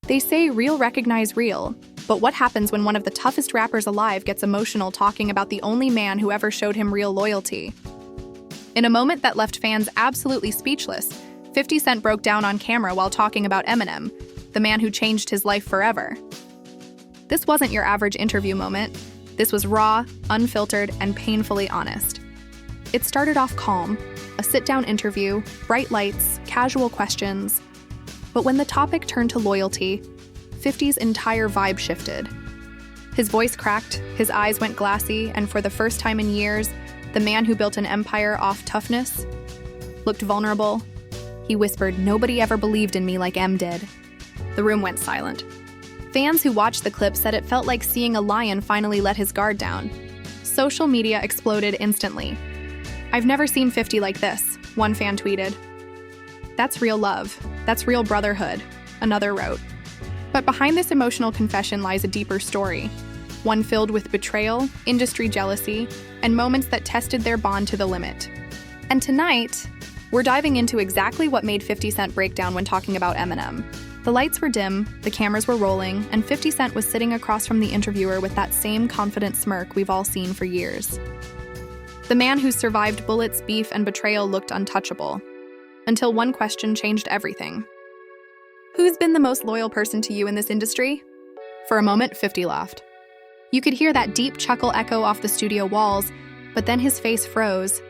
They say real recognize real, but what happens when one of the toughest rappers alive gets emotional talking about the only man who ever showed him real loyalty? In a moment that left fans absolutely speechless, 50 Cent broke down on camera while talking about Eminem, the man who changed his life forever. This wasn't your average interview moment. This was raw, unfiltered, and painfully honest. It started off calm, a sit-down interview, bright lights, casual questions. But when the topic turned to loyalty, 50's entire vibe shifted. His voice cracked, his eyes went glassy, and for the first time in years, the man who built an empire off toughness looked vulnerable. He whispered, "Nobody ever believed in me like Em did." The room went silent. Fans who watched the clip said it felt like seeing a lion finally let his guard down. Social media exploded instantly. "I've never seen 50 like this," one fan tweeted. "That's real love. That's real brotherhood," another wrote. But behind this emotional confession lies a deeper story, one filled with betrayal, industry jealousy, and moments that tested their bond to the limit. And tonight, we're diving into exactly what made 50 Cent break down when talking about Eminem. The lights were dim, the cameras were rolling, and 50 Cent was sitting across from the interviewer with that same confident smirk we've all seen for years. The man who survived bullets, beef, and betrayal looked untouchable. Until one question changed everything. "Who's been the most loyal person to you in this industry?" For a moment, 50 laughed. You could hear that deep chuckle echo off the studio walls, but then his face froze.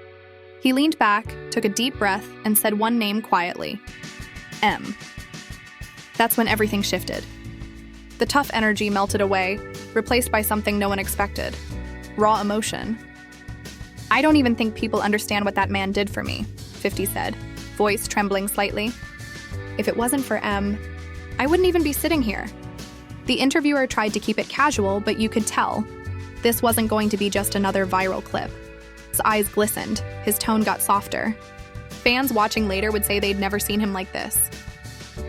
He leaned back, took a deep breath, and said one name quietly. M. That's when everything shifted. The tough energy melted away, replaced by something no one expected. Raw emotion. "I don't even think people understand what that man did for me," 50 said, voice trembling slightly. "If it wasn't for M, I wouldn't even be sitting here." The interviewer tried to keep it casual, but you could tell. This wasn't going to be just another viral clip. His eyes glistened, his tone got softer. Fans watching later would say they'd never seen him like this.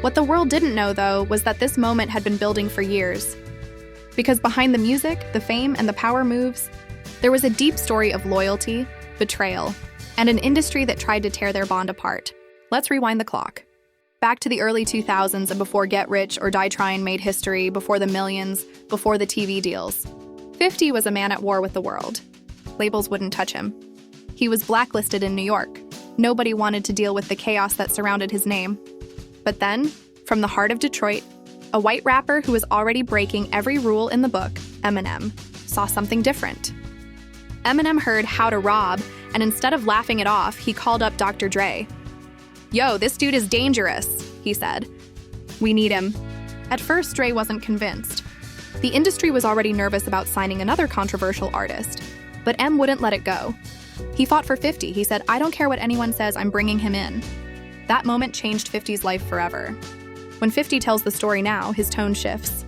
What the world didn't know, though, was that this moment had been building for years. Because behind the music, the fame, and the power moves, there was a deep story of loyalty, betrayal, and an industry that tried to tear their bond apart. Let's rewind the clock. Back to the early 2000s and before Get Rich or Die Tryin' made history, before the millions, before the TV deals. 50 was a man at war with the world. Labels wouldn't touch him. He was blacklisted in New York. Nobody wanted to deal with the chaos that surrounded his name. But then, from the heart of Detroit, a white rapper who was already breaking every rule in the book, Eminem, saw something different. Eminem heard How to Rob, and instead of laughing it off, he called up Dr. Dre. "Yo, this dude is dangerous," he said. "We need him." At first, Dre wasn't convinced. The industry was already nervous about signing another controversial artist, but M wouldn't let it go. He fought for 50. He said, "I don't care what anyone says, I'm bringing him in." That moment changed 50's life forever. When 50 tells the story now, his tone shifts.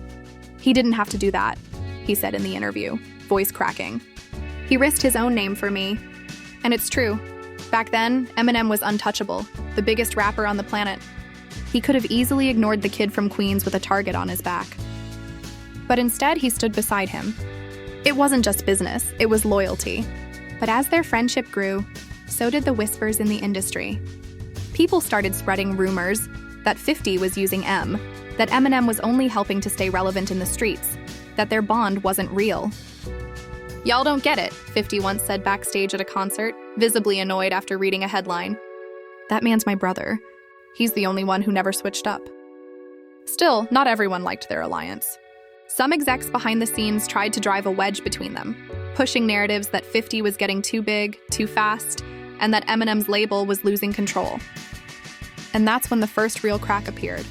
"He didn't have to do that," he said in the interview, voice cracking. "He risked his own name for me." And it's true. Back then, Eminem was untouchable, the biggest rapper on the planet. He could have easily ignored the kid from Queens with a target on his back. But instead, he stood beside him. It wasn't just business, it was loyalty. But as their friendship grew, so did the whispers in the industry. People started spreading rumors that 50 was using M, that Eminem was only helping to stay relevant in the streets, that their bond wasn't real. "Y'all don't get it," 50 once said backstage at a concert, visibly annoyed after reading a headline. "That man's my brother. He's the only one who never switched up." Still, not everyone liked their alliance. Some execs behind the scenes tried to drive a wedge between them, pushing narratives that 50 was getting too big, too fast, and that Eminem's label was losing control. And that's when the first real crack appeared.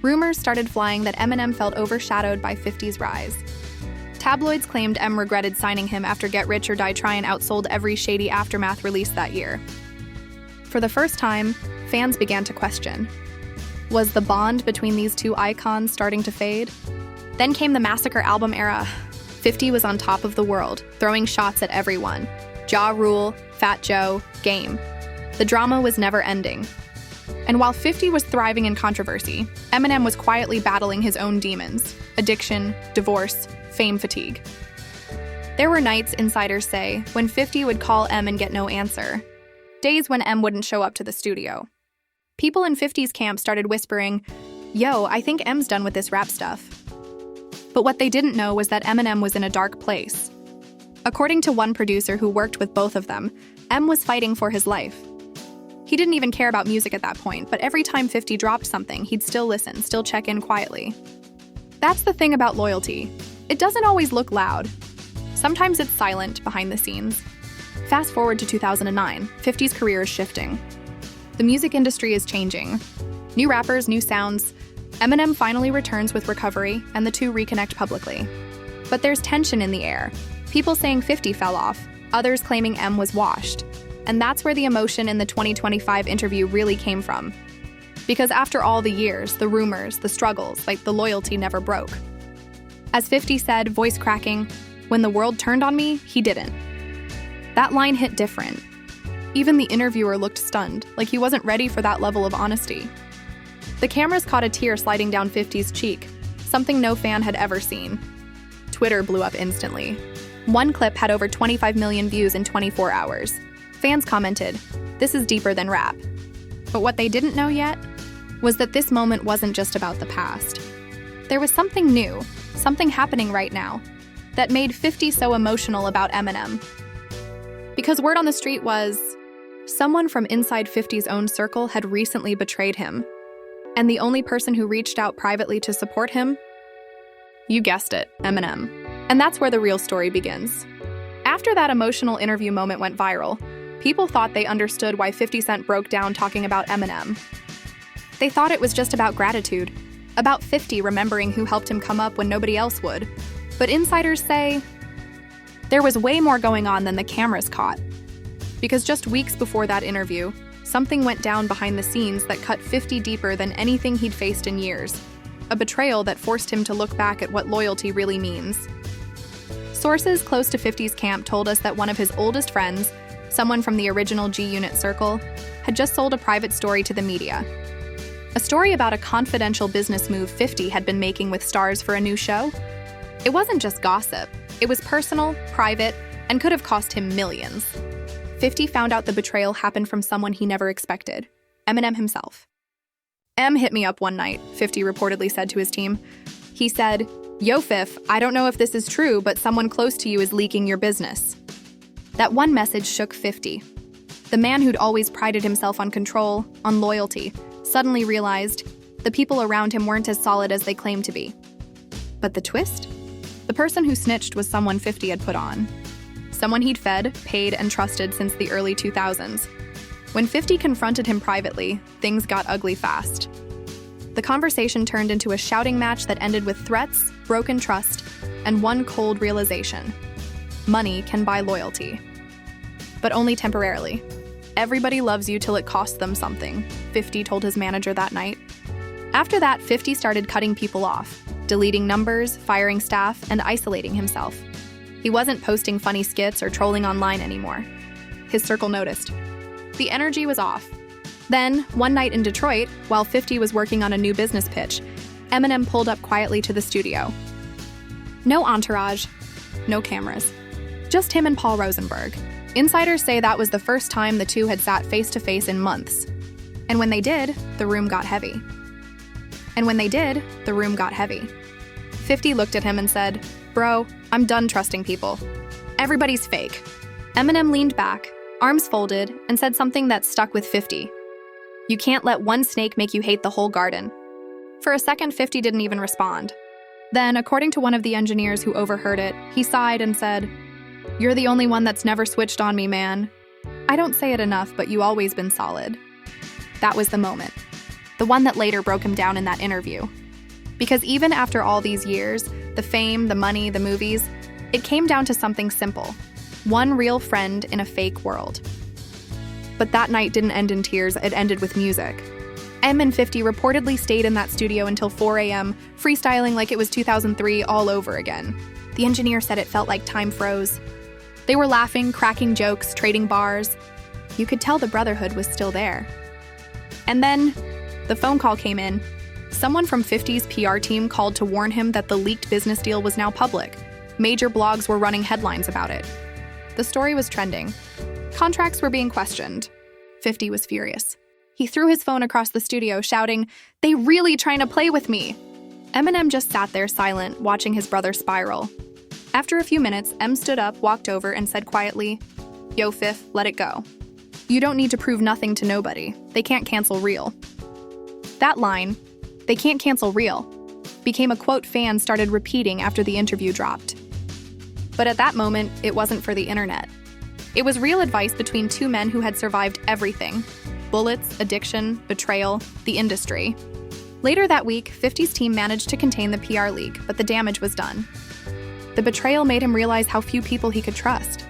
Rumors started flying that Eminem felt overshadowed by 50's rise. Tabloids claimed M regretted signing him after Get Rich or Die Tryin' outsold every shady Aftermath release that year. For the first time, fans began to question. Was the bond between these two icons starting to fade? Then came the Massacre album era. 50 was on top of the world, throwing shots at everyone. Ja Rule, Fat Joe, Game. The drama was never ending. And while 50 was thriving in controversy, Eminem was quietly battling his own demons: addiction, divorce, fame fatigue. There were nights, insiders say, when 50 would call M and get no answer. Days when M wouldn't show up to the studio. People in 50's camp started whispering, yo, I think M's done with this rap stuff. But what they didn't know was that Eminem was in a dark place. According to one producer who worked with both of them, M was fighting for his life. He didn't even care about music at that point, but every time 50 dropped something, he'd still listen, still check in quietly. That's the thing about loyalty. It doesn't always look loud. Sometimes it's silent behind the scenes. Fast forward to 2009, 50's career is shifting. The music industry is changing. New rappers, new sounds. Eminem finally returns with Recovery, and the two reconnect publicly. But there's tension in the air. People saying 50 fell off, others claiming M was washed. And that's where the emotion in the 2025 interview really came from. Because after all the years, the rumors, the struggles, the loyalty never broke. As 50 said, voice cracking, "When the world turned on me, he didn't." That line hit different. Even the interviewer looked stunned, like he wasn't ready for that level of honesty. The cameras caught a tear sliding down 50's cheek, something no fan had ever seen. Twitter blew up instantly. One clip had over 25 million views in 24 hours. Fans commented, "This is deeper than rap." But what they didn't know yet was that this moment wasn't just about the past. There was something new, something happening right now, that made 50 so emotional about Eminem. Because word on the street was, someone from inside 50's own circle had recently betrayed him. And the only person who reached out privately to support him? You guessed it, Eminem. And that's where the real story begins. After that emotional interview moment went viral, people thought they understood why 50 Cent broke down talking about Eminem. They thought it was just about gratitude, about 50 remembering who helped him come up when nobody else would. But insiders say there was way more going on than the cameras caught. Because just weeks before that interview, something went down behind the scenes that cut 50 deeper than anything he'd faced in years. A betrayal that forced him to look back at what loyalty really means. Sources close to 50's camp told us that one of his oldest friends, someone from the original G-Unit circle, had just sold a private story to the media. A story about a confidential business move 50 had been making with stars for a new show. It wasn't just gossip. It was personal, private, and could have cost him millions. 50 found out the betrayal happened from someone he never expected, Eminem himself. M hit me up one night, 50 reportedly said to his team. He said, "Yo, Fif, I don't know if this is true, but someone close to you is leaking your business." That one message shook 50. The man who'd always prided himself on control, on loyalty, suddenly realized the people around him weren't as solid as they claimed to be. But the twist? The person who snitched was someone 50 had put on. Someone he'd fed, paid, and trusted since the early 2000s. When 50 confronted him privately, things got ugly fast. The conversation turned into a shouting match that ended with threats, broken trust, and one cold realization. Money can buy loyalty. But only temporarily. Everybody loves you till it costs them something, 50 told his manager that night. After that, 50 started cutting people off, deleting numbers, firing staff, and isolating himself. He wasn't posting funny skits or trolling online anymore. His circle noticed. The energy was off. Then, one night in Detroit, while 50 was working on a new business pitch, Eminem pulled up quietly to the studio. No entourage, no cameras. Just him and Paul Rosenberg. Insiders say that was the first time the two had sat face-to-face in months. And when they did, the room got heavy. 50 looked at him and said, "Bro, I'm done trusting people. Everybody's fake." Eminem leaned back, arms folded, and said something that stuck with 50. "You can't let one snake make you hate the whole garden." For a second, 50 didn't even respond. Then, according to one of the engineers who overheard it, he sighed and said, "You're the only one that's never switched on me, man. I don't say it enough, but you always been solid." That was the moment. The one that later broke him down in that interview. Because even after all these years, the fame, the money, the movies, it came down to something simple. One real friend in a fake world. But that night didn't end in tears, it ended with music. M and 50 reportedly stayed in that studio until 4 a.m., freestyling like it was 2003 all over again. The engineer said it felt like time froze. They were laughing, cracking jokes, trading bars. You could tell the Brotherhood was still there. And then, the phone call came in. Someone from 50's PR team called to warn him that the leaked business deal was now public. Major blogs were running headlines about it. The story was trending. Contracts were being questioned. 50 was furious. He threw his phone across the studio, shouting, "They really trying to play with me!" Eminem just sat there silent, watching his brother spiral. After a few minutes, Em stood up, walked over, and said quietly, "Yo, Fifth, let it go. You don't need to prove nothing to nobody. They can't cancel real." That line, "They can't cancel real," became a quote fans started repeating after the interview dropped. But at that moment, it wasn't for the internet. It was real advice between two men who had survived everything: bullets, addiction, betrayal, the industry. Later that week, 50's team managed to contain the PR leak, but the damage was done. The betrayal made him realize how few people he could trust.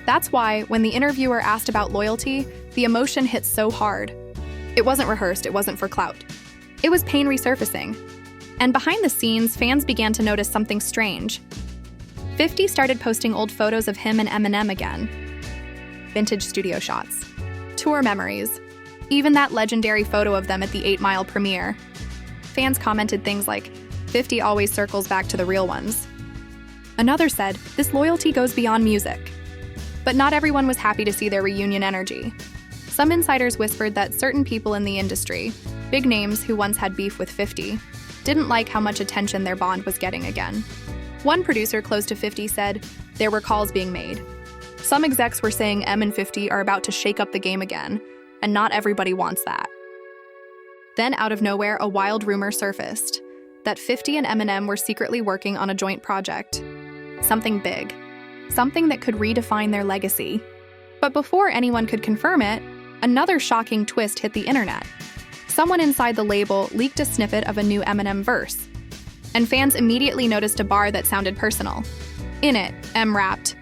That's why, when the interviewer asked about loyalty, the emotion hit so hard. It wasn't rehearsed, it wasn't for clout. It was pain resurfacing. And behind the scenes, fans began to notice something strange. 50 started posting old photos of him and Eminem again. Vintage studio shots. Tour memories. Even that legendary photo of them at the 8 Mile premiere. Fans commented things like, 50 always circles back to the real ones. Another said, this loyalty goes beyond music. But not everyone was happy to see their reunion energy. Some insiders whispered that certain people in the industry, big names who once had beef with 50, didn't like how much attention their bond was getting again. One producer close to 50 said there were calls being made. Some execs were saying Em and 50 are about to shake up the game again, and not everybody wants that. Then out of nowhere, a wild rumor surfaced that 50 and Eminem were secretly working on a joint project. Something big. Something that could redefine their legacy. But before anyone could confirm it, another shocking twist hit the internet. Someone inside the label leaked a snippet of a new Eminem verse, and fans immediately noticed a bar that sounded personal. In it, Em rapped,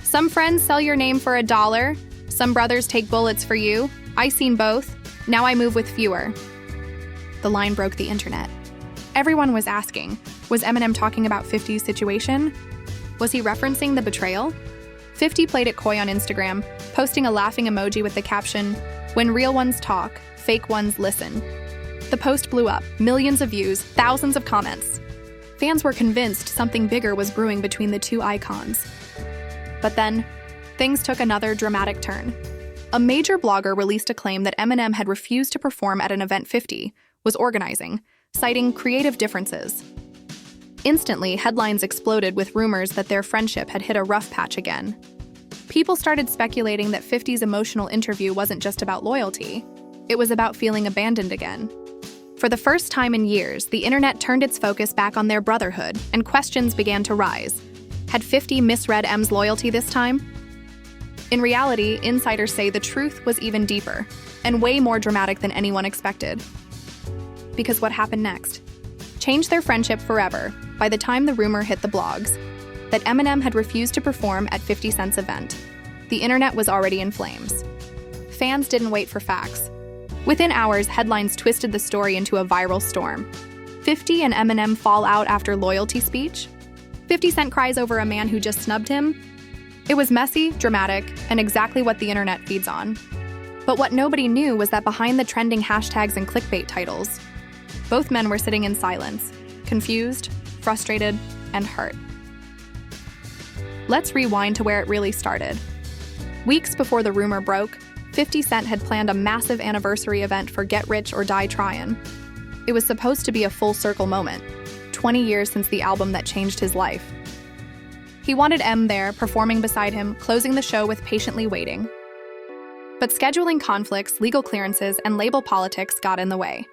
"Some friends sell your name for $1. Some brothers take bullets for you. I seen both. Now I move with fewer." The line broke the internet. Everyone was asking, was Eminem talking about 50's situation? Was he referencing the betrayal? 50 played it coy on Instagram, posting a laughing emoji with the caption, "When real ones talk, fake ones listen." The post blew up, millions of views, thousands of comments. Fans were convinced something bigger was brewing between the two icons. But then, things took another dramatic turn. A major blogger released a claim that Eminem had refused to perform at an event 50 was organizing, citing creative differences. Instantly, headlines exploded with rumors that their friendship had hit a rough patch again. People started speculating that 50's emotional interview wasn't just about loyalty, it was about feeling abandoned again. For the first time in years, the internet turned its focus back on their brotherhood, and questions began to rise. Had 50 misread Em's loyalty this time? In reality, insiders say the truth was even deeper, and way more dramatic than anyone expected. Because what happened next changed their friendship forever by the time the rumor hit the blogs that Eminem had refused to perform at 50 Cent's event. The internet was already in flames. Fans didn't wait for facts. Within hours, headlines twisted the story into a viral storm. 50 and Eminem fall out after loyalty speech? 50 Cent cries over a man who just snubbed him? It was messy, dramatic, and exactly what the internet feeds on. But what nobody knew was that behind the trending hashtags and clickbait titles, both men were sitting in silence, confused, frustrated, and hurt. Let's rewind to where it really started. Weeks before the rumor broke, 50 Cent had planned a massive anniversary event for Get Rich or Die Tryin'. It was supposed to be a full circle moment, 20 years since the album that changed his life. He wanted Em there, performing beside him, closing the show with Patiently Waiting. But scheduling conflicts, legal clearances, and label politics got in the way.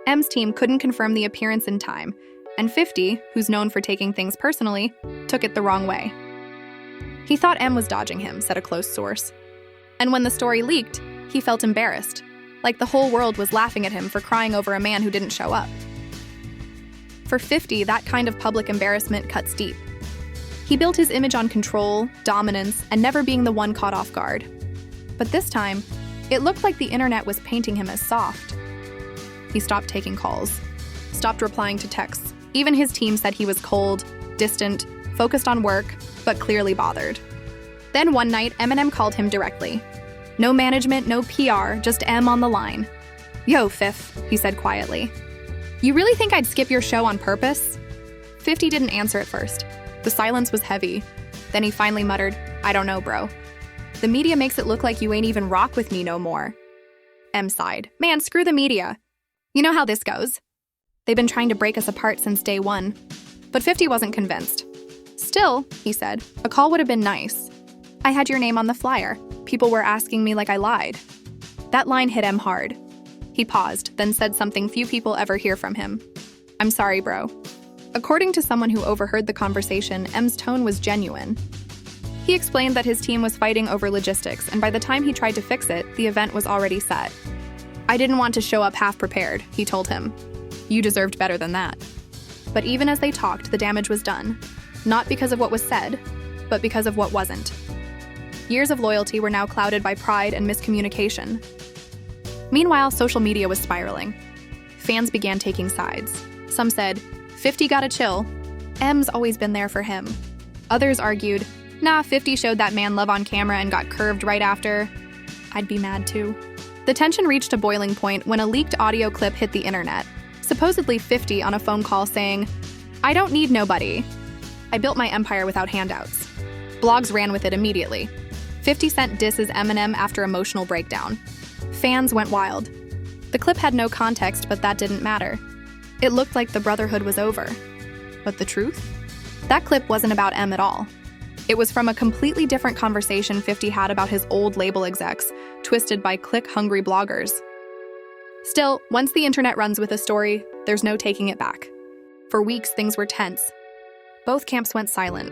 Em's team couldn't confirm the appearance in time, and 50, who's known for taking things personally, took it the wrong way. He thought Em was dodging him, said a close source. And when the story leaked, he felt embarrassed, like the whole world was laughing at him for crying over a man who didn't show up. For 50, that kind of public embarrassment cuts deep. He built his image on control, dominance, and never being the one caught off guard. But this time, it looked like the internet was painting him as soft. He stopped taking calls, stopped replying to texts. Even his team said he was cold, distant, focused on work, but clearly bothered. Then one night, Eminem called him directly. No management, no PR, just Em on the line. "Yo, Fifth," he said quietly. "You really think I'd skip your show on purpose?" 50 didn't answer at first. The silence was heavy. Then he finally muttered, "I don't know, bro. The media makes it look like you ain't even rock with me no more." Em sighed. Man, screw the media. You know how this goes. They've been trying to break us apart since day one. But 50 wasn't convinced. Still, he said, a call would have been nice. I had your name on the flyer. People were asking me like I lied. That line hit Em hard. He paused, then said something few people ever hear from him. I'm sorry, bro. According to someone who overheard the conversation, Em's tone was genuine. He explained that his team was fighting over logistics, and by the time he tried to fix it, the event was already set. I didn't want to show up half-prepared, he told him. You deserved better than that. But even as they talked, the damage was done. Not because of what was said, but because of what wasn't. Years of loyalty were now clouded by pride and miscommunication. Meanwhile, social media was spiraling. Fans began taking sides. Some said, 50 gotta chill. Em's always been there for him. Others argued, nah, 50 showed that man love on camera and got curved right after. I'd be mad too. The tension reached a boiling point when a leaked audio clip hit the internet. Supposedly 50 on a phone call saying, I don't need nobody. I built my empire without handouts. Blogs ran with it immediately. 50 Cent disses Eminem after emotional breakdown. Fans went wild. The clip had no context, but that didn't matter. It looked like the Brotherhood was over. But the truth? That clip wasn't about Em at all. It was from a completely different conversation 50 had about his old label execs, twisted by click-hungry bloggers. Still, once the internet runs with a story, there's no taking it back. For weeks, things were tense. Both camps went silent.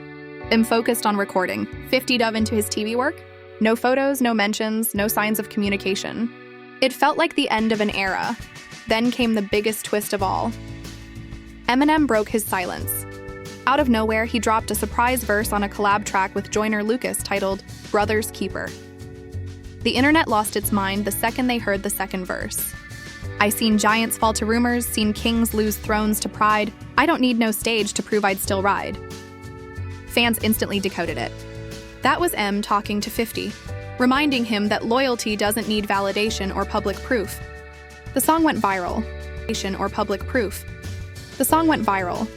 Em focused on recording. 50 dove into his TV work. No photos, no mentions, no signs of communication. It felt like the end of an era. Then came the biggest twist of all. Eminem broke his silence. Out of nowhere, he dropped a surprise verse on a collab track with joiner Lucas titled Brother's Keeper. The internet lost its mind the second they heard the second verse. I seen giants fall to rumors, seen kings lose thrones to pride. I don't need no stage to prove I'd still ride. Fans instantly decoded it. That was Em talking to 50, reminding him that loyalty doesn't need validation or public proof. The song went viral. The song went viral.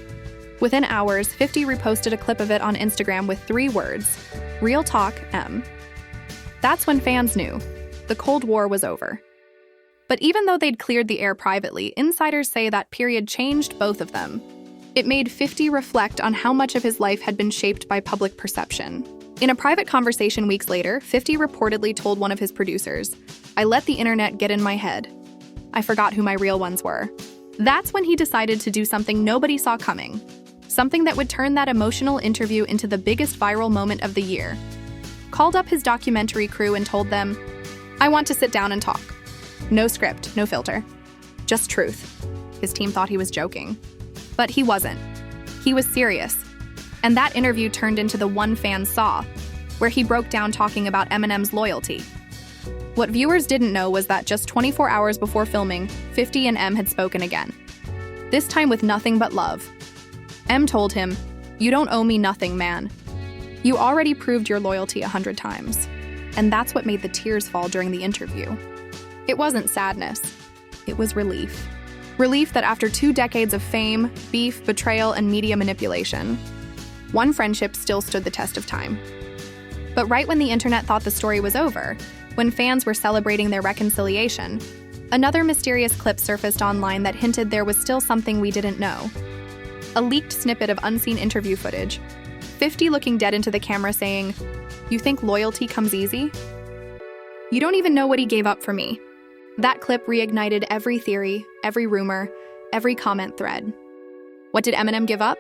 Within hours, 50 reposted a clip of it on Instagram with 3 words, Real Talk, Em. That's when fans knew. The Cold War was over. But even though they'd cleared the air privately, insiders say that period changed both of them. It made 50 reflect on how much of his life had been shaped by public perception. In a private conversation weeks later, 50 reportedly told one of his producers, I let the internet get in my head. I forgot who my real ones were. That's when he decided to do something nobody saw coming. Something that would turn that emotional interview into the biggest viral moment of the year. Called up his documentary crew and told them, I want to sit down and talk. No script, no filter. Just truth. His team thought he was joking. But he wasn't. He was serious. And that interview turned into the one fans saw, where he broke down talking about Eminem's loyalty. What viewers didn't know was that just 24 hours before filming, 50 and Em had spoken again. This time with nothing but love. Em told him, You don't owe me nothing, man. You already proved your loyalty 100 times. And that's what made the tears fall during the interview. It wasn't sadness. It was relief. Relief that after 2 decades of fame, beef, betrayal, and media manipulation, one friendship still stood the test of time. But right when the internet thought the story was over, when fans were celebrating their reconciliation, another mysterious clip surfaced online that hinted there was still something we didn't know. A leaked snippet of unseen interview footage, 50 looking dead into the camera saying, You think loyalty comes easy? You don't even know what he gave up for me. That clip reignited every theory, every rumor, every comment thread. What did Eminem give up?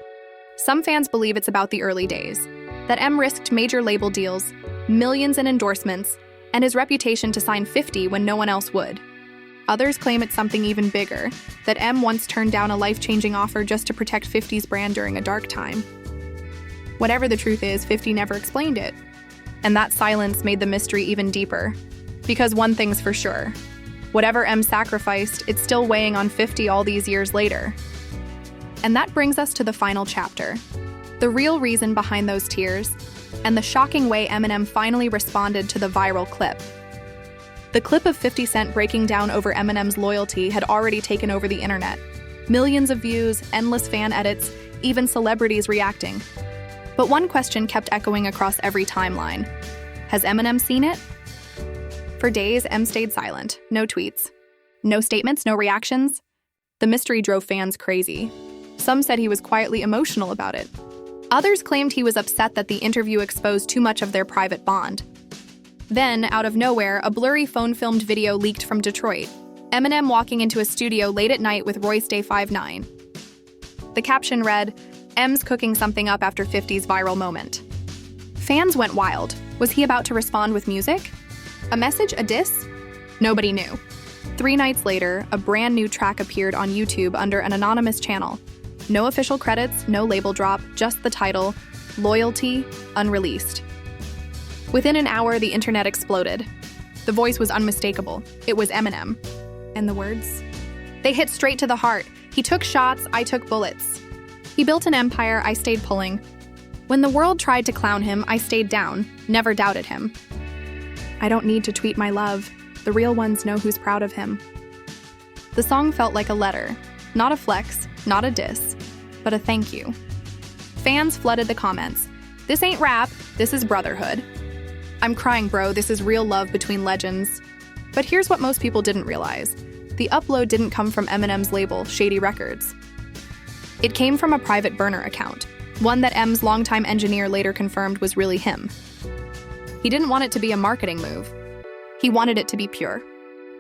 Some fans believe it's about the early days, that Em risked major label deals, millions in endorsements, and his reputation to sign 50 when no one else would. Others claim it's something even bigger, that Em once turned down a life-changing offer just to protect 50's brand during a dark time. Whatever the truth is, 50 never explained it. And that silence made the mystery even deeper. Because one thing's for sure, whatever Em sacrificed, it's still weighing on 50 all these years later. And that brings us to the final chapter, the real reason behind those tears, and the shocking way Eminem finally responded to the viral clip. The clip of 50 Cent breaking down over Eminem's loyalty had already taken over the internet. Millions of views, endless fan edits, even celebrities reacting. But one question kept echoing across every timeline. Has Eminem seen it? For days, M stayed silent. No tweets. No statements, no reactions. The mystery drove fans crazy. Some said he was quietly emotional about it. Others claimed he was upset that the interview exposed too much of their private bond. Then, out of nowhere, a blurry phone-filmed video leaked from Detroit. Eminem walking into a studio late at night with Royce Day 5'9". The caption read, "M's cooking something up after 50's viral moment." Fans went wild. Was he about to respond with music? A message, a diss? Nobody knew. 3 nights later, a brand new track appeared on YouTube under an anonymous channel. No official credits, no label drop, just the title, Loyalty, Unreleased. Within an hour, the internet exploded. The voice was unmistakable. It was Eminem. And the words? They hit straight to the heart. He took shots, I took bullets. He built an empire, I stayed pulling. When the world tried to clown him, I stayed down, never doubted him. I don't need to tweet my love. The real ones know who's proud of him. The song felt like a letter, not a flex, not a diss, but a thank you. Fans flooded the comments. This ain't rap, this is brotherhood. I'm crying, bro, this is real love between legends. But here's what most people didn't realize. The upload didn't come from Eminem's label, Shady Records. It came from a private burner account, one that M's longtime engineer later confirmed was really him. He didn't want it to be a marketing move. He wanted it to be pure.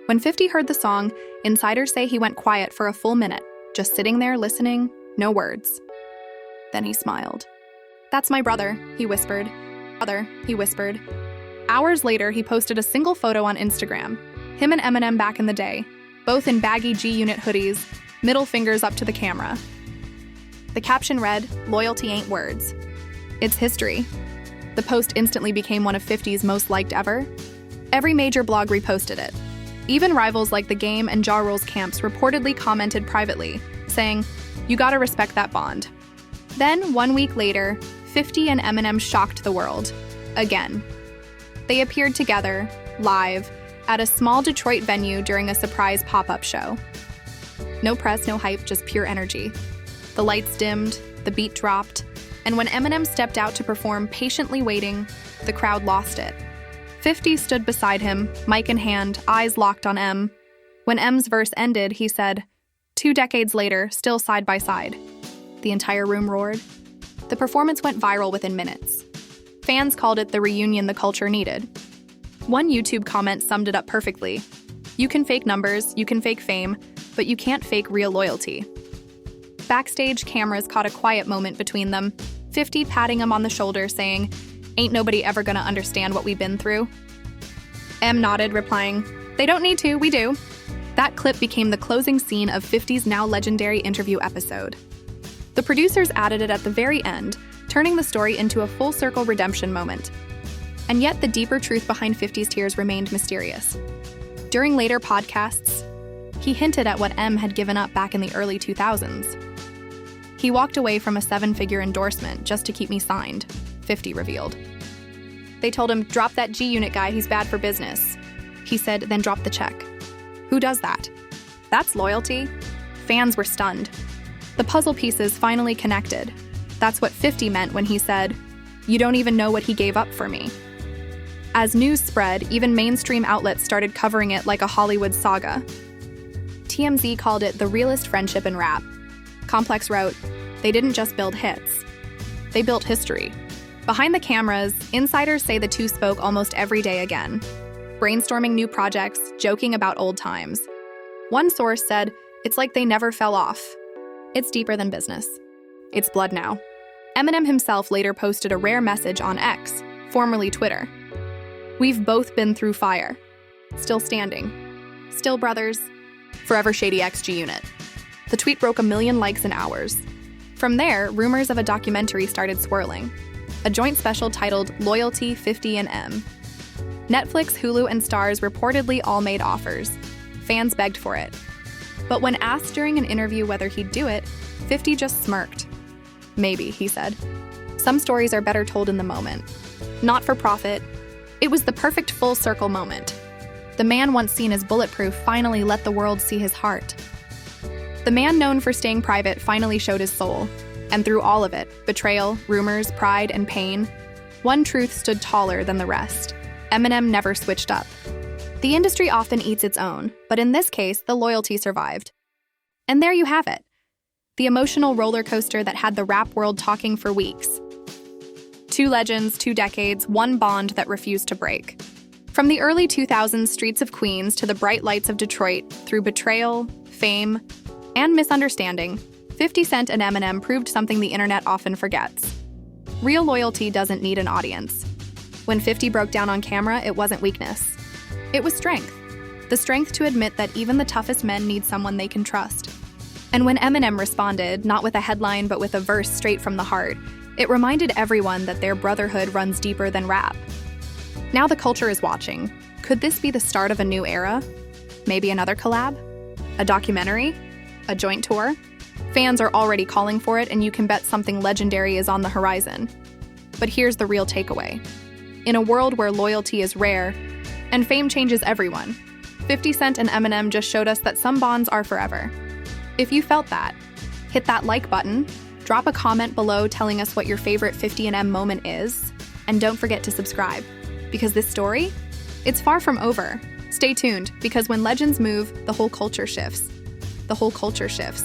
When 50 heard the song, insiders say he went quiet for a full minute, just sitting there listening, no words. Then he smiled. "That's my brother," he whispered. "Brother," he whispered. Hours later, he posted a single photo on Instagram. Him and Eminem back in the day, both in baggy G-Unit hoodies, middle fingers up to the camera. The caption read, "Loyalty ain't words. It's history." The post instantly became one of 50's most liked ever. Every major blog reposted it. Even rivals like The Game and Ja Rule's camps reportedly commented privately, saying, "You gotta respect that bond." Then, 1 week later, 50 and Eminem shocked the world. Again. They appeared together, live, at a small Detroit venue during a surprise pop-up show. No press, no hype, just pure energy. The lights dimmed, the beat dropped, and when Eminem stepped out to perform Patiently Waiting, the crowd lost it. 50 stood beside him, mic in hand, eyes locked on M. When M's verse ended, he said, "2 decades later, still side by side." The entire room roared. The performance went viral within minutes. Fans called it the reunion the culture needed. One YouTube comment summed it up perfectly. "You can fake numbers, you can fake fame, but you can't fake real loyalty." Backstage, cameras caught a quiet moment between them, 50 patting him on the shoulder saying, "Ain't nobody ever gonna understand what we've been through." M nodded, replying, "They don't need to, we do." That clip became the closing scene of 50's now legendary interview episode. The producers added it at the very end, turning the story into a full-circle redemption moment. And yet the deeper truth behind 50's tears remained mysterious. During later podcasts, he hinted at what M had given up back in the early 2000s. "He walked away from a 7-figure endorsement just to keep me signed," 50 revealed. They told him, "Drop that G-Unit guy, he's bad for business." He said, "Then drop the check." Who does that? That's loyalty? Fans were stunned. The puzzle pieces finally connected. That's what 50 meant when he said, "You don't even know what he gave up for me." As news spread, even mainstream outlets started covering it like a Hollywood saga. TMZ called it the realest friendship in rap. Complex wrote, "They didn't just build hits. They built history." Behind the cameras, insiders say the two spoke almost every day again, brainstorming new projects, joking about old times. One source said, "It's like they never fell off." It's deeper than business. It's blood now. Eminem himself later posted a rare message on X, formerly Twitter. "We've both been through fire. Still standing. Still brothers. Forever Shady X G-Unit." The tweet broke 1 million likes in hours. From there, rumors of a documentary started swirling. A joint special titled Loyalty, 50 and M. Netflix, Hulu, and Starz reportedly all made offers. Fans begged for it. But when asked during an interview whether he'd do it, 50 just smirked. "Maybe," he said. Some stories are better told in the moment. Not for profit. It was the perfect full-circle moment. The man once seen as bulletproof finally let the world see his heart. The man known for staying private finally showed his soul. And through all of it, betrayal, rumors, pride, and pain, one truth stood taller than the rest. Eminem never switched up. The industry often eats its own, but in this case, the loyalty survived. And there you have it. The emotional roller coaster that had the rap world talking for weeks. 2 legends, 2 decades, 1 bond that refused to break. From the early 2000s streets of Queens to the bright lights of Detroit, through betrayal, fame, and misunderstanding, 50 Cent and Eminem proved something the internet often forgets. Real loyalty doesn't need an audience. When 50 broke down on camera, it wasn't weakness. It was strength. The strength to admit that even the toughest men need someone they can trust. And when Eminem responded, not with a headline but with a verse straight from the heart, it reminded everyone that their brotherhood runs deeper than rap. Now the culture is watching. Could this be the start of a new era? Maybe another collab? A documentary? A joint tour? Fans are already calling for it, and you can bet something legendary is on the horizon. But here's the real takeaway. In a world where loyalty is rare, and fame changes everyone, 50 Cent and Eminem just showed us that some bonds are forever. If you felt that, hit that like button, drop a comment below telling us what your favorite 50 and M moment is, and don't forget to subscribe. Because this story, it's far from over. Stay tuned, because when legends move, the whole culture shifts. The whole culture shifts.